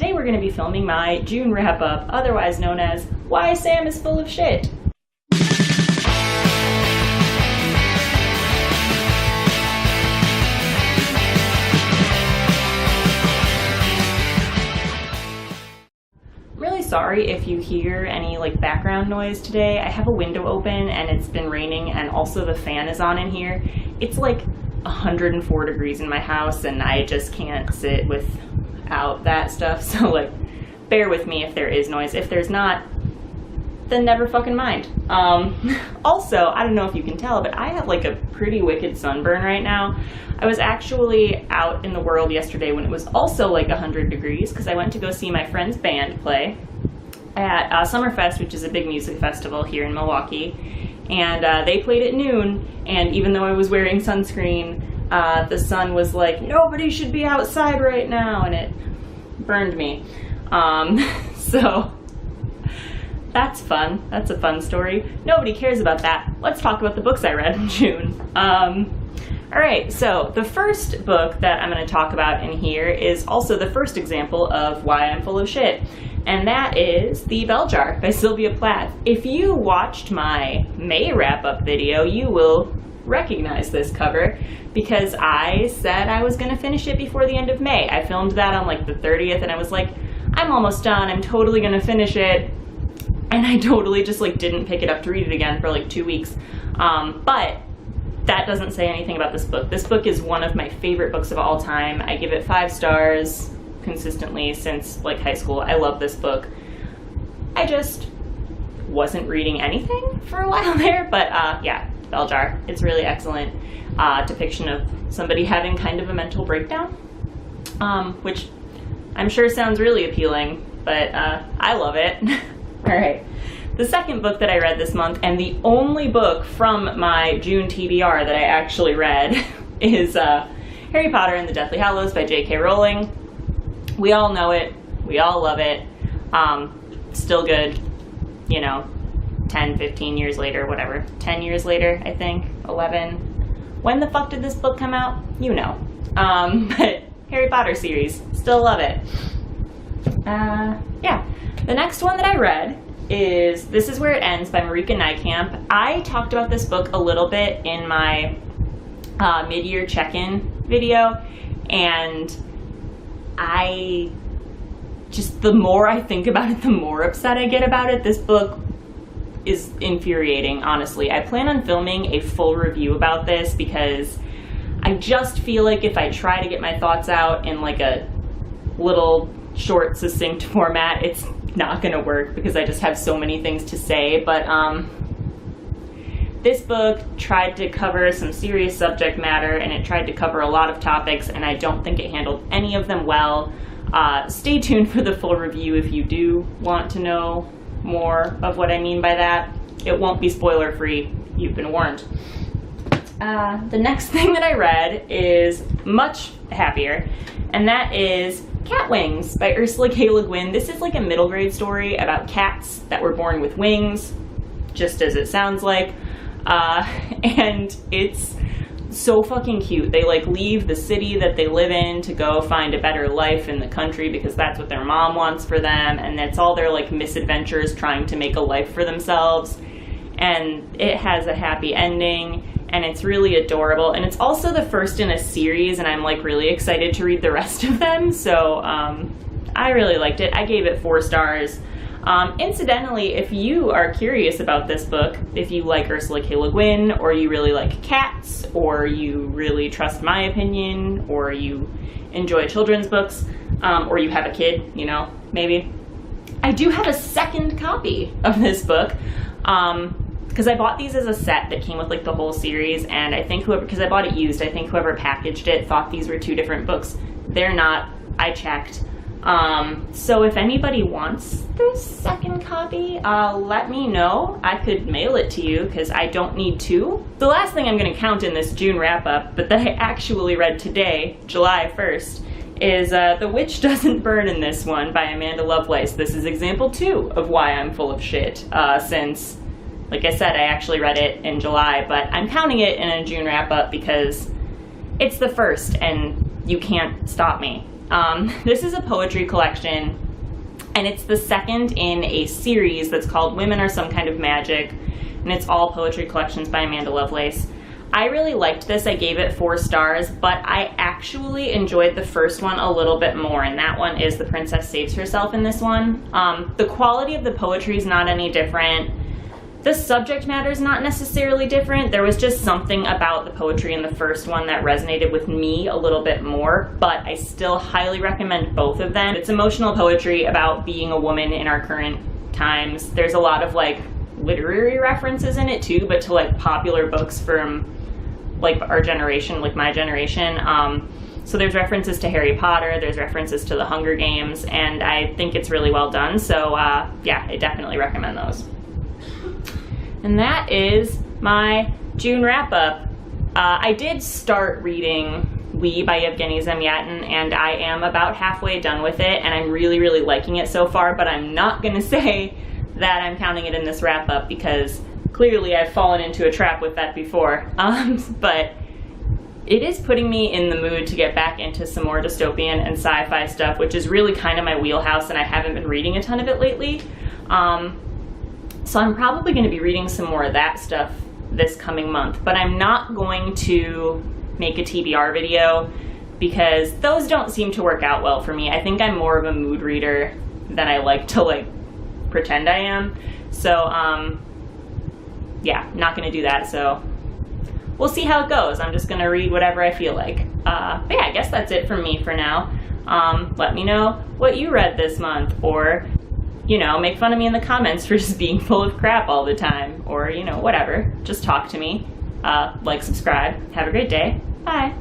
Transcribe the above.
today we're going to be filming my June wrap-up, otherwise known as Why Sam is Full of Shit. Sorry if you hear any background noise today. I have a window open and it's been raining, and also the fan is on in here. It's 104 degrees in my house and I just can't sit without that stuff, so bear with me if there is noise. If there's not, then never fucking mind. Also, I don't know if you can tell, but I have a pretty wicked sunburn right now. I was actually out in the world yesterday when it was also 100 degrees because I went to go see my friend's band play at Summerfest, which is a big music festival here in Milwaukee, and they played at noon, and even though I was wearing sunscreen, the sun was nobody should be outside right now, and it burned me. So that's fun. That's a fun story. Nobody cares about that. Let's talk about the books I read in June. Alright, so the first book that I'm going to talk about in here is also the first example of why I'm full of shit, and that is The Bell Jar by Sylvia Plath. If you watched my May wrap-up video, you will recognize this cover because I said I was going to finish it before the end of May. I filmed that on the 30th and I was I'm almost done, I'm totally going to finish it, and I totally just didn't pick it up to read it again for 2 weeks. But that doesn't say anything about this book. This book is one of my favorite books of all time. I give it 5 stars consistently since high school. I love this book. I just wasn't reading anything for a while there, but yeah, Bell Jar. It's really excellent depiction of somebody having kind of a mental breakdown, which I'm sure sounds really appealing, but I love it. All right. The second book that I read this month, and the only book from my June TBR that I actually read, is Harry Potter and the Deathly Hallows by J.K. Rowling. We all know it. We all love it. Still good, 10, 15 years later, whatever. 10 years later, I think. 11. When the fuck did this book come out? You know. But Harry Potter series. Still love it. Yeah. The next one that I read is This Is Where It Ends by Marika Nijkamp. I talked about this book a little bit in my mid-year check-in video, and the more I think about it, the more upset I get about it. This book is infuriating, honestly. I plan on filming a full review about this because I just feel if I try to get my thoughts out in a little short, succinct format, it's not gonna work because I just have so many things to say. But this book tried to cover some serious subject matter, and it tried to cover a lot of topics, and I don't think it handled any of them well. Stay tuned for the full review if you do want to know more of what I mean by that. It won't be spoiler free. You've been warned. The next thing that I read is much happier, and that is Cat Wings by Ursula K. Le Guin. This is a middle grade story about cats that were born with wings, just as it sounds like, and it's so fucking cute. They leave the city that they live in to go find a better life in the country because that's what their mom wants for them, and that's all their misadventures trying to make a life for themselves, and it has a happy ending. And it's really adorable, and it's also the first in a series, and I'm really excited to read the rest of them, so I really liked it. I gave it 4 stars. Incidentally, if you are curious about this book, if you like Ursula K. Le Guin, or you really like cats, or you really trust my opinion, or you enjoy children's books, or you have a kid, maybe. I do have a second copy of this book, because I bought these as a set that came with the whole series, and I think because I bought it used, I think whoever packaged it thought these were 2 different books. They're not. I checked. So if anybody wants this second copy, let me know. I could mail it to you because I don't need 2. The last thing I'm going to count in this June wrap-up, but that I actually read today, July 1st, is The Witch Doesn't Burn in This One by Amanda Lovelace. This is example 2 of why I'm full of shit, since, like I said, I actually read it in July, but I'm counting it in a June wrap-up because it's the first and you can't stop me. This is a poetry collection, and it's the second in a series that's called Women Are Some Kind of Magic, and it's all poetry collections by Amanda Lovelace. I really liked this. I gave it 4 stars, but I actually enjoyed the first one a little bit more, and that one is The Princess Saves Herself in this one. The quality of the poetry is not any different. The subject matter is not necessarily different. There was just something about the poetry in the first one that resonated with me a little bit more, but I still highly recommend both of them. It's emotional poetry about being a woman in our current times. There's a lot of like literary references in it too, but to like popular books from like our generation, like my generation. So there's references to Harry Potter, there's references to the Hunger Games, and I think it's really well done. So yeah, I definitely recommend those. And that is my June wrap-up. I did start reading We by Yevgeny Zamyatin, and I am about halfway done with it, and I'm really, really liking it so far, but I'm not going to say that I'm counting it in this wrap-up because clearly I've fallen into a trap with that before. But it is putting me in the mood to get back into some more dystopian and sci-fi stuff, which is really kind of my wheelhouse, and I haven't been reading a ton of it lately. So I'm probably going to be reading some more of that stuff this coming month, but I'm not going to make a TBR video because those don't seem to work out well for me. I think I'm more of a mood reader than I like to like pretend I am. So yeah, not going to do that. So we'll see how it goes. I'm just going to read whatever I feel like. But yeah, I guess that's it from me for now. Let me know what you read this month, or you know, make fun of me in the comments for just being full of crap all the time, or, you know, whatever. Just talk to me. Like, subscribe. Have a great day. Bye.